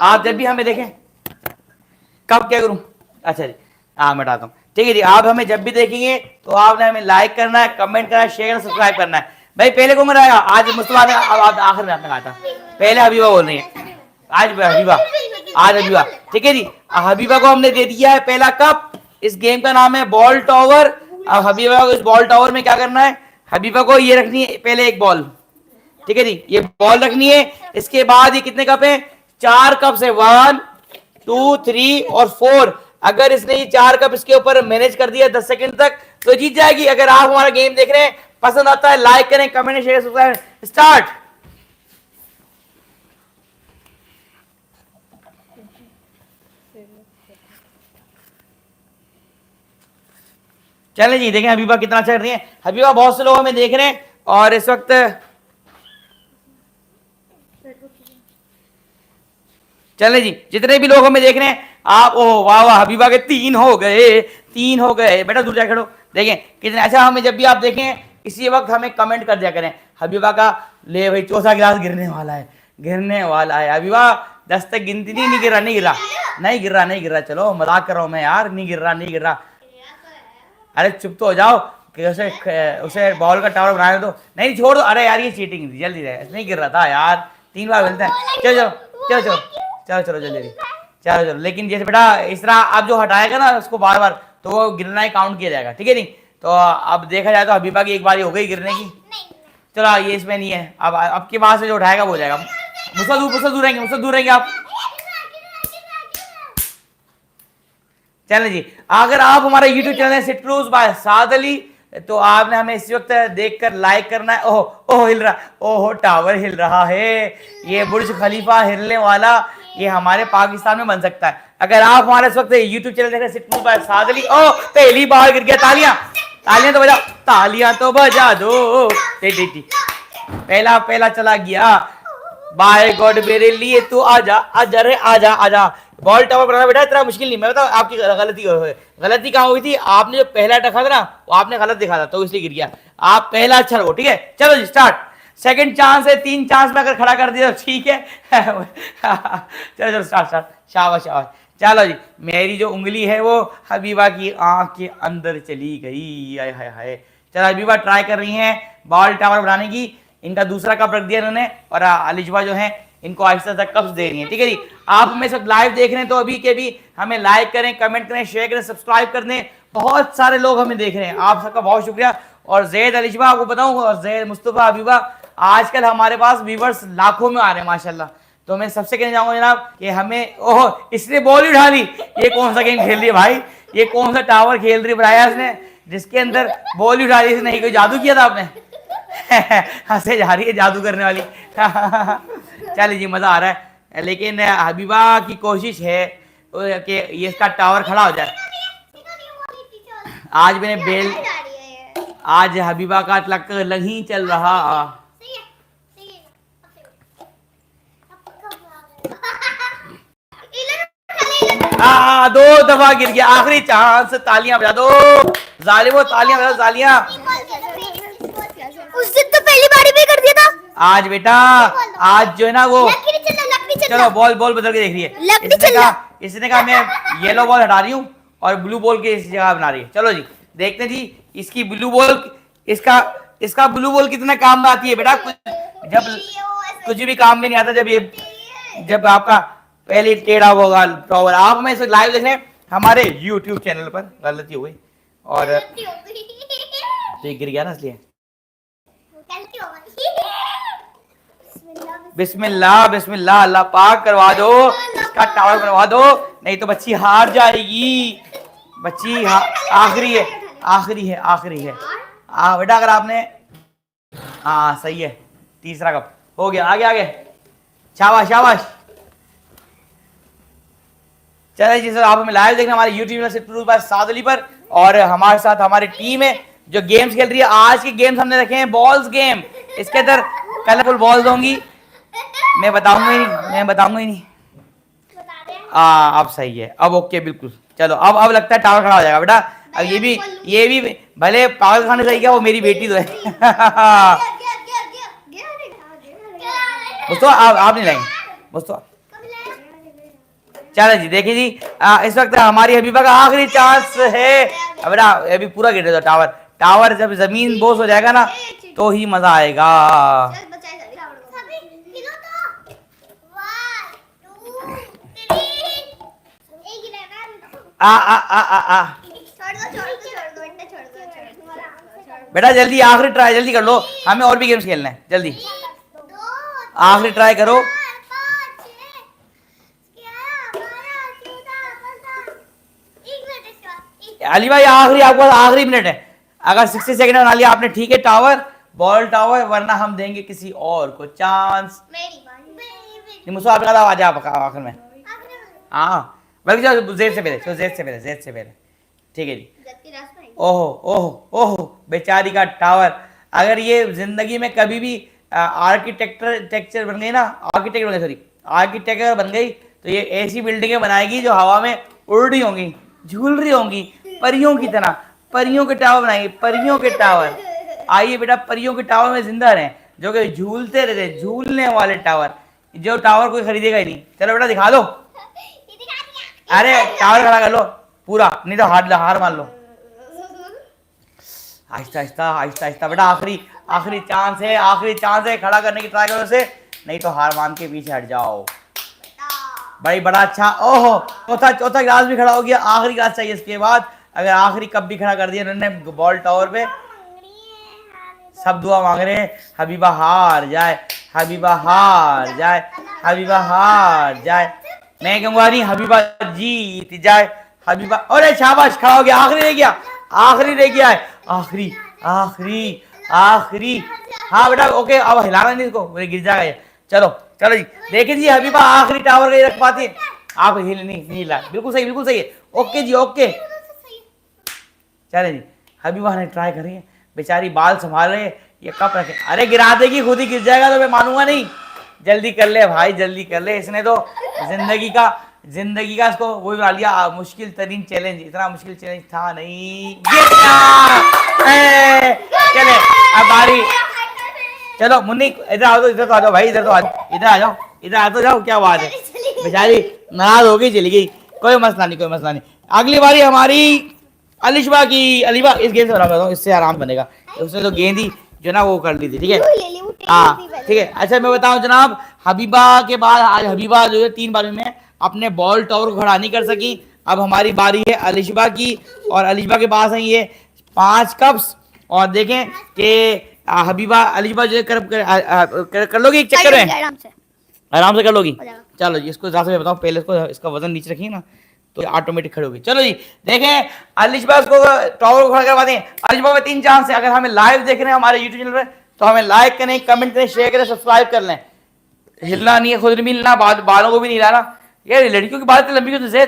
आप जब भी हमें देखें, कब क्या करूं, अच्छा जी हाँ मैं बताता हूँ, ठीक है जी। आप हमें जब भी देखेंगे तो आपने हमें लाइक करना है, कमेंट करना है, शेयर करना, सब्सक्राइब करना है। भाई पहले कौन रहेगा? आज मुस्तफा ने आखिर में आपने कहा था, पहले हबीबा बोल रही है। आज हबीबा, आज हबीबा, ठीक है जी। हबीबा को हमने दे दिया है पहला कप। इस गेम का नाम है बॉल टावर। अब हबीबा को इस बॉल टावर में क्या करना है, हबीबा को ये रखनी है पहले एक बॉल, ठीक है जी, ये बॉल रखनी है। इसके बाद ये कितने कप है, 4 कप है, 1 2 3 और 4। अगर इसने ये 4 कप इसके ऊपर मैनेज कर दिया 10 सेकंड तक तो जीत जाएगी। अगर आप हमारा गेम देख रहे हैं, पसंद आता है, लाइक करें, कमेंट, शेयर, सब्सक्राइब। स्टार्ट। चलें जी, देखें हबीबा कितना अच्छा कर रही है। हबीबा बहुत से लोग हमें देख रहे हैं और इस वक्त चलें जी, जितने भी लोग हमें देख रहे हैं आप, ओह वाह वाह, हबीबा के 3 हो गए, 3 हो गए। बेटा दूर जाकर खड़ो, देखें कितने अच्छा। हमें जब भी आप देखें इसी वक्त हमें कमेंट कर दिया करें। हबीबा का ले भाई चौथा गिलास गिरने वाला है, गिरने वाला है। हबीबा 10 तक गिनती नहीं गिर रहा, नहीं गिर रहा, नहीं गिर रहा, नहीं गिर रहा। चलो मजाक कर रहा हूं मैं यार, नहीं गिर रहा, नहीं गिर रहा। अरे चुप तो हो जाओ कि उसे बॉल का टावर बनाने दो। नहीं छोड़ दो, अरे यार ये चीटिंग थी, जल्दी रहे, नहीं गिर रहा था यार, 3 बार मिलते हैं। चलो चलो चलो चलो चलो चलो जल्दी चलो चलो। लेकिन जैसे बेटा इस तरह आप जो हटाएगा ना उसको बार बार, तो वो गिरना ही काउंट किया जाएगा, ठीक है नहीं। तो अब देखा जाए तो हबीबा की एक बारी हो गई गिरने की। चलो ये इसमें नहीं है, अब के बाद से जो उठाएगा वो हो जाएगा। मुझसे दूर रहेंगे, मुझसे दूर रहेंगे आप। चलें जी, अगर आप हमारा YouTube चैनल है seat cruise by Saad Ali, तो आपने हमें इस वक्त देखकर लाइक करना है। ओह ओह हिल रहा, ओह टावर हिल रहा है, ये बुर्ज खलीफा हिलने वाला, ये हमारे पाकिस्तान में बन सकता है। अगर आप हमारे इस वक्त YouTube चैनल देख रहे हैं seat cruise by Saad Ali, ओह पहली बार गिर गया। तालियां, तालियां तो बजाओ, तालियां तो बजा दो। पहला पहला चला गया। बाय गॉड मेरे लिए तू आजा, आजा रे आजा, आजा। बॉल टावर बनाना बेटा इतना मुश्किल नहीं। मैं बताऊं आपकी गलती कहाँ हुई थी, आपने जो पहला रखा था ना वो आपने गलत दिखा था, तो इसलिए गिर गया। आप पहला अच्छा रखो, ठीक है। चलो जी स्टार्ट। सेकंड चांस है, 3 चांस में अगर खड़ा कर दिया तो ठीक है। चलो चलो स्टार्ट स्टार्ट, शाबाश शाबाश। चलो जी, मेरी जो उंगली है वो हबीबा की आंख के अंदर चली गई। हाय हाय हाय। चलो हबीबा ट्राई कर रही हैं बॉल टावर बनाने की। इनका दूसरा कप रख दिया इन्होंने, और अलिजवा जो है इनको आहिस्ता आहिस्ता कप्स दे रही है, ठीक है जी। आप हमें सब लाइव देख रहे हैं तो अभी के भी हमें लाइक करें, कमेंट करें, शेयर करें, सब्सक्राइब कर दें। बहुत सारे लोग हमें देख रहे हैं, आप सबका बहुत शुक्रिया। और जैद अलिजवा आपको बताऊं, और जैद मुस्तफा हबीबा, आजकल हमारे पास व्यूवर्स लाखों में आ रहे हैं माशाल्लाह। तो मैं सबसे कहना चाहूंगा जनाब कि हमें, ओह इसने बॉल उठा ली। ये कौन सा गेम खेल रही है भाई, ये कौन सा टावर खेल रही बनाया इसने जिसके अंदर बॉल उठा ली? नहीं कोई जादू किया था आपने? हंसे जा रही है जादू करने वाली। चलिए जी मजा आ रहा है, लेकिन हबीबा की कोशिश है कि ये इसका टावर खड़ा हो जाए। आज मैंने बेल, आज हबीबा का तलक नहीं चल रहा। दो दफा गिर गया, आखिरी चांस। तालियां बजा दो जालिमो, तालियां बजा, तालियां। उस दिन तो पहली बारी में कर दिया था। आज बेटा आज जो है ना वो, चलो बॉल बॉल बदल के देख रही है। इसने कहा मैं येलो बॉल हटा रही हूँ और ब्लू बॉल की इस जगह बना रही है। चलो जी देखते जी इसकी ब्लू बॉल, इसका ब्लू बॉल कितना काम में आती है बेटा। जब कुछ भी काम में नहीं आता, जब आपका पहले टेढ़ा होगा टावर। आप हमें इसे लाइव देख रहे हैं हमारे YouTube चैनल पर। गलती हो गई और तो ये गिर गया ना इसलिए। बिस्मिल्लाह बिस्मिल्लाह, अल्लाह पाक करवा दो, इसका टावर करवा दो, नहीं तो बच्ची हार जाएगी। बच्ची आखिरी है, आखिरी है, आखिरी है। बेटा अगर आपने, हाँ सही है, तीसरा कप हो गया। आगे आगे, शाबाश शाबाश। चलिए जी सर, आप हमें लाइव देखना हमारे YouTube channel sit by Saad Ali पर, और हमारे साथ हमारी टीम है जो गेम्स खेल रही है। आज के गेम्स हमने रखे हैं बॉल्स गेम। इसके अंदर कलरफुल बॉल्स होंगी, मैं बताऊंगा ही नहीं। अब सही है, अब ओके बिल्कुल। चलो अब लगता है टावर खड़ा हो जाएगा बेटा। अब ये भी भले पागल खाने सही क्या, वो मेरी बेटी तो है। दोस्तों आप नहीं लाएंगे दोस्तों, चलो जी देखिए जी, इस वक्त हमारी हबीबा का आखिरी चांस है। अब बेटा अभी पूरा गिर दो टावर। टावर जब जमीन बोस हो जाएगा ना तो ही मजा आएगा। आ आ आ आ आ बेटा जल्दी आखिरी ट्राई जल्दी कर लो, हमें और भी गेम्स खेलना है, जल्दी आखिरी ट्राई करो। अली भाई आखिरी आपको आखिरी मिनट है, अगर 60 सेकंड में बना लिया आपने ठीक है टावर, बॉल टावर, वरना हम देंगे किसी और को चांस। मुझसे आप आ जाओ आखिर में। हाँ बल्कि जाओ जेड से पहले, चलो जेड से पहले, जेड से पहले, ठीक है जी। ओहो ओहो ओहो बेचारी का टावर। अगर ये जिंदगी में कभी भी आर्किटेक्चर बन गई ना, आर्किटेक्ट बन गई, सॉरी आर्किटेक्चर बन गई, तो ये ऐसी बिल्डिंगें बनाएगी जो हवा में उड़ रही होंगी, झूल रही होंगी, परियों की तरह। परियों के टावर बनाएगी, परियों के टावर। आइए बेटा परियों के टावर में जिंदा रहें, जो कि झूलते रहते, झूलने वाले टावर। जो टावर कोई खरीदेगा ही नहीं। चलो बेटा दिखा दो। अरे टावर खड़ा कर लो पूरा, नहीं तो हार मान लो। आहिस्ता आहिस्ता आहिस्ता आहिस्ता बेटा, आखिरी आखिरी चांस है, आखिरी चांस है, खड़ा करने की ट्राई करो से, नहीं तो हार मान के पीछे हट जाओ भाई। बड़ा अच्छा, ओहो चौथा चौथा गिलास भी खड़ा हो गया, आखिरी गिलास चाहिए इसके बाद। अगर आखिरी कप भी खड़ा कर दिया उन्होंने बॉल टावर पे, सब दुआ मांग रहे हैं हबीबा हार जाए, हबीबा हार जाए, हबीबा हार जाए। मैं कहूंगा नहीं, हबीबा जीत जाए, हबीबा। अरे शाबाश, खड़ा हो गया, आखिरी रह गया, आखिरी रह गया है, आखिरी आखिरी आखिरी। हाँ बेटा ओके, अब हिलाना नहीं इसको, गिर जाएगा ये। चलो चलो जी देखिए जी, हबीबा आखिरी टावर का रख पाती है, आप हिल नहीं हिला, बिल्कुल सही, बिल्कुल सही है। ओके जी ओके, चले जी हबीबा ने ट्राई करी है, बेचारी बाल संभाल रहे हैं, ये कप रखे। अरे गिरा देगी, खुद ही गिर जाएगा तो मैं मानूंगा नहीं। जल्दी कर ले भाई, जल्दी कर ले, इसने तो जिंदगी का इसको वो बना लिया मुश्किल तरीन चैलेंज। इतना मुश्किल चैलेंज था नहीं। चले अब बारी। चलो मुन्नी इधर आओ, तो इधर तो आ जाओ भाई, इधर तो आ जाओ, इधर आ जाओ, इधर आ तो जाओ, क्या बात है। बेचारी नाराज हो गई, चली गई, कोई मसला नहीं, कोई मसला नहीं। अगली बारी हमारी अलिशबा की। अलीबा इस गेंद से बना बताऊँ, इससे आराम बनेगा। उसने तो गेंदी जो ना वो कर ली थी, ठीक है हाँ ठीक है। अच्छा मैं बताऊं जनाब, हबीबा के बाद आज हबीबा जो है 3 बारी में अपने बॉल टावर को खड़ा नहीं कर सकी। अब हमारी बारी है अलिशबा की, और अलिशबा के पास है ये 5 कप्स। और देखें कि हबीबा अलिशबा जो है कर लोगी एक चक्कर में, आराम से कर लोगी। चलो जी इसको ज़्यादा से बताऊं, पहले इसको इसका वजन नीचे रखिए ना तो ऑटोमेटिक खड़ी होगी। चलो जी देखें अलिशबा को टावर को खड़ा करवा दें। अलिशबा में 3 चांस है। अगर हमें लाइव देख रहे हैं हमारे यूट्यूब चैनल पर तो हमें लाइक करें, कमेंट करें, शेयर करें, सब्सक्राइब कर लें। हिलना नहीं है, खुद नहीं हिलना, बालों को भी नहीं हिलाना। ये लड़कियों की बात लंबी क्यों तुझे।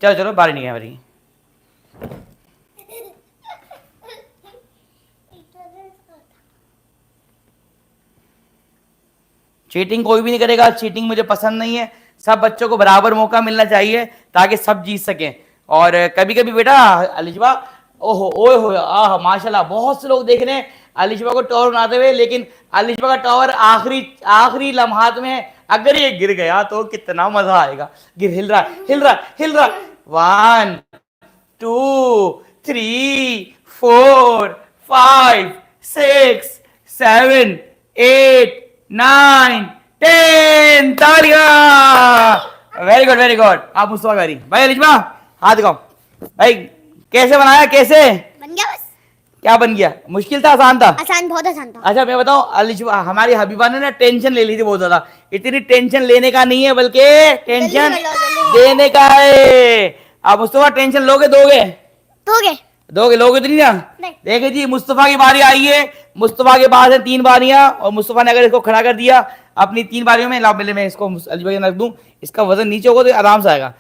चलो चलो बारी नहीं है हमारी। चीटिंग कोई भी नहीं करेगा, चीटिंग मुझे पसंद नहीं है। सब बच्चों को बराबर मौका मिलना चाहिए ताकि सब जीत सकें। और कभी कभी बेटा अलिशबा, ओहो ओए हो आह माशाल्लाह, बहुत से लोग देख रहे हैं अलिशबा को टावर बनाते हुए, लेकिन अलिशबा का टावर आखिरी लम्हात में अगर ये गिर गया तो कितना मजा आएगा। हिल रहा हिल रहा हिल रहा। 1 2 3 4 5 6 7 8 9 10 तालियां। Very good very good. आप मुस्तफा भाई, भाई अलिशबा हाथ दिखाओ भाई, कैसे बनाया, कैसे बन गया? बस क्या बन गया? मुश्किल था आसान था? आसान, बहुत आसान था। अच्छा मैं बताऊं, अलिशबा हमारी हबीबा ने ना टेंशन ले ली थी बहुत ज्यादा। इतनी टेंशन लेने का नहीं है, बल्कि टेंशन देने का है। आप मुस्तफा टेंशन लोगे दोगे? दोगे लोगे तो नहीं ना। देखिए जी मुस्तफा की बारी आई है। मुस्तफा के पास है 3 बारियां, और मुस्तफा ने अगर इसको खड़ा कर दिया अपनी 3 बारियों में, पहले मैं इसको अलिशबा के रख दूं, इसका वजन नीचे होगा तो आराम से आएगा,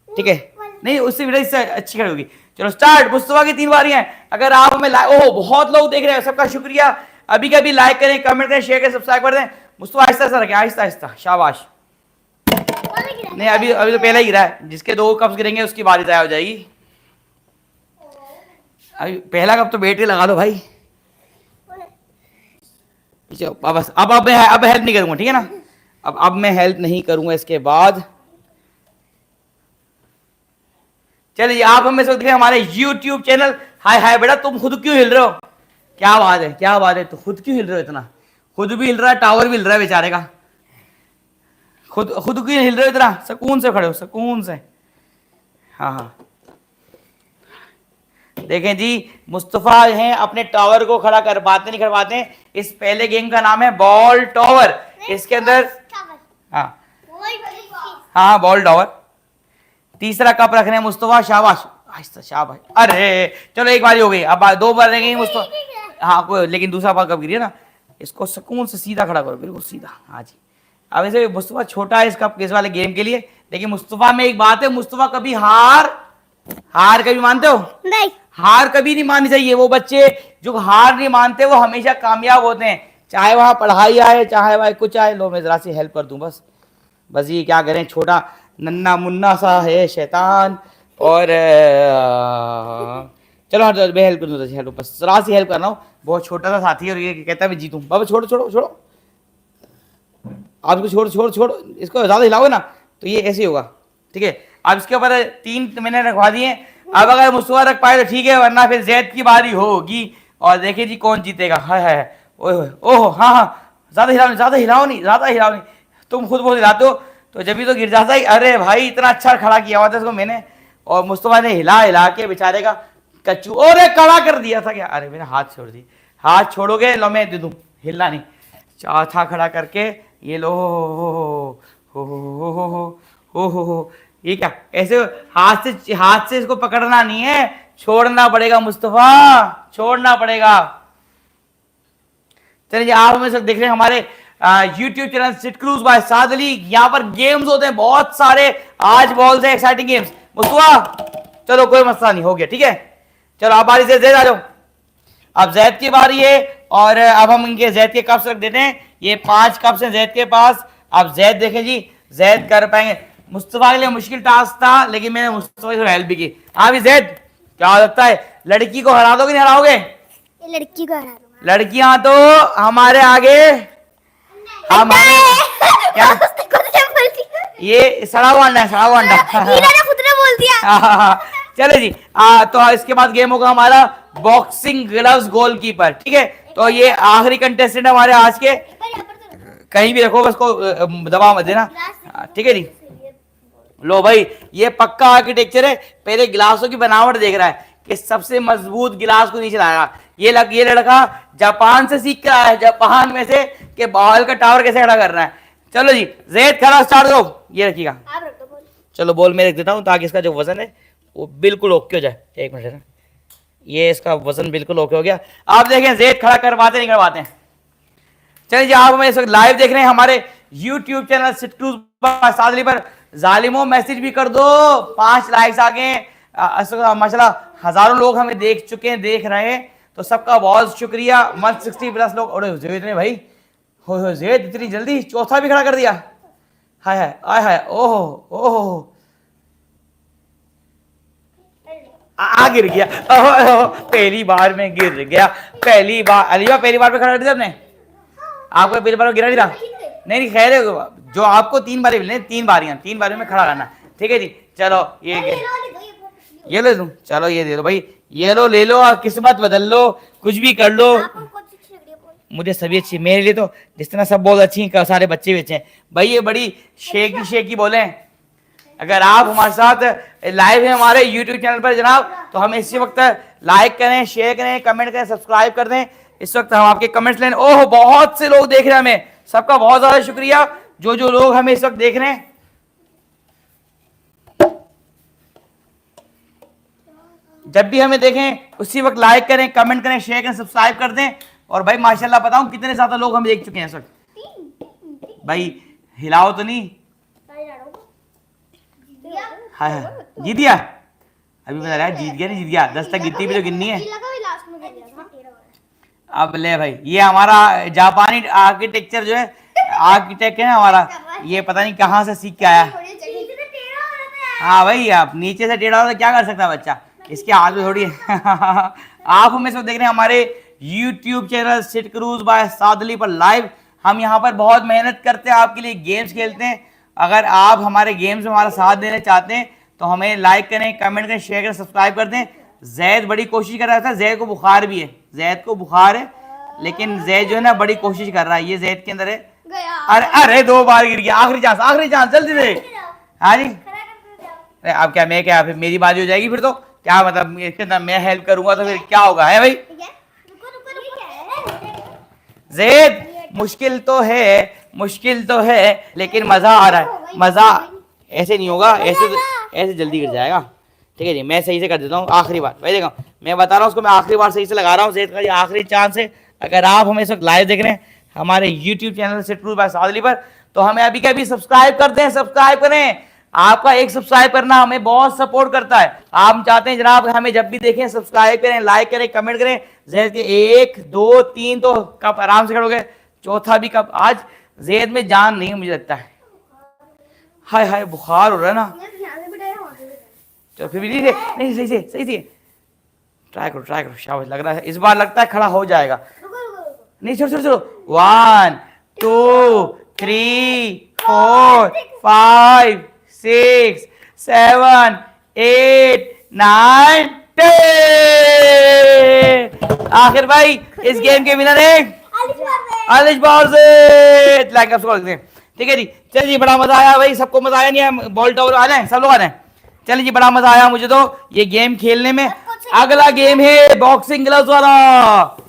ठीक है नहीं उससे बेटा इससे अच्छी खड़ी होगी। चलो स्टार्ट। मुस्तफा की 3 बारियां हैं। अगर आप हमें ओह बहुत लोग देख रहे हैं, सबका शुक्रिया। अभी के अभी लाइक करें, कमेंट करें, शेयर करें, सब्सक्राइब कर दें। मुस्तफा आहिस्ता आहिस्ता रखें, आहिस्ता आहिस्ता, शाबाश। नहीं अभी तो पहले ही गिरा है, जिसके 2 कप्स गिरेंगे उसकी बारी तय हो जाएगी। अभी पहला कप तो बैटरी लगा दो भाई। चलो बस अब मैं अब हेल्प नहीं करूंगा, ठीक है ना। अब मैं हेल्प नहीं करूंगा इसके बाद। चलिए आप हमें सब देखें हमारे YouTube चैनल। हाय हाय बेटा, तुम खुद क्यों हिल रहे हो? क्या बात है, क्या बात है, तो खुद क्यों हिल रहे हो इतना? खुद भी हिल रहा है, टावर भी हिल रहा है बेचारे का। खुद खुद क्यों हिल रहे हो इतना? सुकून से खड़े हो, सुकून से। हाँ हाँ, देखें जी, मुस्तफा हैं अपने टावर को खड़ा कर पाते नहीं कर पाते। इस पहले गेम का नाम है बॉल टावर। इसके अंदर हाँ हाँ बॉल टावर। तीसरा कप रखने हैं मुस्तफा। शाबाश, आहिस्ता, शाबाश। अरे चलो एक बारी हो गई, अब दो बार रहेंगे मुस्तफा। हाँ कोई, लेकिन दूसरा बार कब गिरी ना, इसको सुकून से सीधा खड़ा करो, बिल्कुल सीधा। हाँ जी। अब इसे मुस्तफा छोटा है इस कप इस वाले गेम के लिए, लेकिन मुस्तफा में एक बात है, मुस्तफा कभी हार कभी मानते हो? नहीं। हार कभी नहीं माननी चाहिए। वो बच्चे जो हार नहीं मानते वो हमेशा कामयाब होते हैं, चाहे वहां पढ़ाई आए चाहे वहां कुछ आए। लो मैं जरा सी हेल्प कर दूं बस। ये क्या करें, छोटा नन्ना मुन्ना सा है शैतान। और चलो हाँ, मैं हेल्प कर दूँ, हेल्प बस जरा सी हेल्प कर रहा हूँ। बहुत छोटा सा साथी है और ये कहता है मैं जीतूं। बाबा छोड़ो छोड़ो छोड़ो, आप इसको छोड़ो छोड़ो छोड़ो, इसको ज्यादा हिलाओगे ना तो ये ऐसे ही होगा, ठीक है। अब इसके ऊपर 3 मैंने रखवा दिए। अब अगर मुस्तफा रख पाए तो ठीक है, वरना फिर जैद की बारी होगी। और देखिए जी कौन जीतेगा। हाय हाय, ओह ओह, हाँ हाँ, ज्यादा हिलाओ नहीं, ज्यादा हिलाओ नहीं, ज्यादा हिलाओ नहीं। तुम खुद बहुत हिलाते हो तो जब भी तो गिर जाता ही। अरे भाई इतना अच्छा खड़ा किया हुआ था इसको मैंने, और मुस्तफा ने हिला हिला के बेचारे का कच्चू और कड़ा कर दिया था क्या। अरे मैंने हाथ छोड़ दी। हाथ छोड़ोगे लो मैं दे दूं, हिलना नहीं। चौथा खड़ा करके ये लो, हो ये क्या ऐसे हाथ से इसको पकड़ना नहीं है, छोड़ना पड़ेगा मुस्तफा, छोड़ना पड़ेगा। चलिए आप हमें सब देख रहे हैं हमारे YouTube channel sit cruise by Saad Ali. यहाँ पर गेम्स होते हैं बहुत सारे। आज बॉल से एक्साइटिंग गेम्स। मुस्तफा चलो कोई मसला नहीं, हो गया ठीक है। चलो आप बारी से जैद आ जाओ। अब जैद की बारी है और अब हम इनके जैद के कप्स रख देते हैं। ये 5 कप्स हैं जैद के पास। अब जैद देखें जी, जैद कर पाएंगे। मुस्तफा के लिए मुश्किल टास्क था, लेकिन मैंने मुस्तफा की हेल्प भी की। हाँ भी जैद, क्या लगता है लड़की को हरा दोगे नहीं हराओगे? लड़की को हरा दूंगा। लड़कियां तो हमारे आगे, हमारे क्या ये सड़ा हुआ अंडा है, सड़ा हुआ अंडा। खुद ने बोल दिया। चले जी, तो इसके बाद गेम होगा हमारा बॉक्सिंग ग्लव्स गोलकीपर, ठीक है। तो ये आखिरी कंटेस्टेंट हमारे आज के। कहीं भी रखो बस को दबा मत देना, ठीक है जी। लो भाई, ये पक्का आर्किटेक्चर है। पहले गिलासों की बनावट देख रहा है कि सबसे मजबूत गिलास को नीचे लाएगा। ये लड़का जापान से सीख कर आया है, जापान में से, कि बॉल का टावर कैसे खड़ा कर रहा है। चलो जी जैद खड़ा स्टार्ट करो। ये रखिएगा, चलो बॉल मैं रख देता हूँ ताकि इसका जो वजन है वो बिल्कुल ओके हो जाए। एक मिनट ना, ये इसका वजन बिल्कुल ओके हो गया। आप देखें जैद खड़ा करवाते नहीं करवाते हैं। चलिए जी, आप हमें इस वक्त लाइव देख रहे हैं हमारे YouTube channel sit cruise by Saad Ali पर। जालिमो मैसेज भी कर दो, 5 लाइक्स आ गए। माशाल्लाह हजारों लोग हमें देख चुके हैं, देख रहे हैं, तो सबका बहुत शुक्रिया। 160+ लोग। और इतने भाई हो जेद इतनी जल्दी चौथा भी खड़ा कर दिया। हाय हाय आय हाय, ओहो ओहो, गिर गया। ओहो, पहली बार में गिर गया। पहली बार अलीबा, पहली बार में खड़ा कर दिया आपने। आपको पहली बार गिरा नहीं रहा? नहीं खैर है, जो आपको 3 बारी मिलने, 3 बारियों में खड़ा करना, ठीक है जी। चलो ये ले लूं, चलो ये दे दो भाई, ये लो ले लो, किस्मत बदल लो, कुछ भी कर लो। मुझे सभी अच्छी, मेरे लिए तो जिस तरह सब बॉल अच्छी हैं, सारे बच्चे बच्चे हैं भाई। ये बड़ी शेकी बोले। अगर आप हमारे साथ लाइव हैं हमारे YouTube चैनल पर जनाब, तो हमें इसी वक्त लाइक करें, शेयर करें, कमेंट करें, सब्सक्राइब कर दें। इस वक्त हम आपके कमेंट्स लें। ओह बहुत से लोग देख रहे हैं हमें, सबका बहुत ज्यादा शुक्रिया। जो लोग हमें इस वक्त देख रहे हैं, जब भी हमें देखें उसी वक्त लाइक करें, कमेंट करें, शेयर करें, सब्सक्राइब कर दें। और भाई माशाल्लाह बताऊं कितने ज्यादा लोग हमें देख चुके हैं इस वक्त। भाई हिलाओ तो नहीं। हाँ जीत गया, अभी बता रहा है जीत गया नहीं जीत गया। 10 तक गिनती भी तो गिननी है। अब ले भाई, ये हमारा जापानी आर्किटेक्चर जो है, आर्किटेक्ट है ना हमारा, ये पता नहीं कहाँ से सीख के आया। हाँ भाई, आप नीचे से टेढ़ा हो तो क्या कर सकता है बच्चा, इसके हाथ में थोड़ी है। आप हमें सब देख रहे हैं हमारे YouTube channel sit cruise by Saad Ali पर लाइव। हम यहाँ पर बहुत मेहनत करते हैं, आपके लिए गेम्स खेलते हैं। अगर आप हमारे गेम्स में हमारा साथ देना चाहते हैं तो हमें लाइक करें, कमेंट करें, शेयर करें, सब्सक्राइब कर दें। जैद बड़ी कोशिश कर रहा था, जैद को बुखार भी है, जैद को बुखार है, लेकिन जैद जो है ना बड़ी कोशिश कर रहा है। ये जैद के अंदर है। अरे अरे 2 बार गिर गया, आखिरी चांस जल्दी से। हाँ जी, अरे अब क्या, मैं क्या फिर मेरी बाजी हो जाएगी फिर तो क्या मतलब, इसके अंदर मैं हेल्प करूंगा तो फिर क्या होगा, है भाई। जैद मुश्किल तो है लेकिन मजा आ रहा है। मजा ऐसे नहीं होगा, ऐसे जल्दी गिर जाएगा। ठीक है जी, मैं सही से कर देता हूँ आखिरी बार। भाई देखो मैं बता रहा हूँ उसको, मैं आखिरी बार सही से लगा रहा हूँ। जैद का ये आखिरी चांस है। अगर आप हमें इस वक्त लाइव देख रहे हैं हमारे YouTube channel sit cruise by Saad Ali पर, तो हमें अभी के अभी सब्सक्राइब कर दें, सब्सक्राइब करें। आपका एक सब्सक्राइब करना हमें बहुत सपोर्ट करता है। आप चाहते हैं जनाब हमें जब भी देखें सब्सक्राइब करें, लाइक करें, कमेंट करें। जैद के 1 2 3 तो कप आराम से खड़ोगे, चौथा भी कप। आज जैद में जान नहीं है मुझे लगता है। हाय हाय बुखार हो रहा है ना। चलो फिर भी नहीं सही से ट्राई करो। शाबाश, लग रहा है इस बार लगता है खड़ा हो जाएगा। नहीं छोड़ो 1 2 3 4 5 6 7 8 9 10। आखिर भाई इस गेम के विनर है आलिश बारजेद। लाइक आप सकते हैं। ठीक है जी, चलिए जी, बड़ा मजा आया भाई। सबको मजा आया नहीं है? बॉल टावर आ जाए, सब लोग आ जाए। चलिए जी, बड़ा मजा आया मुझे तो ये गेम खेलने में। अगला गेम है बॉक्सिंग ग्लव्स वाला।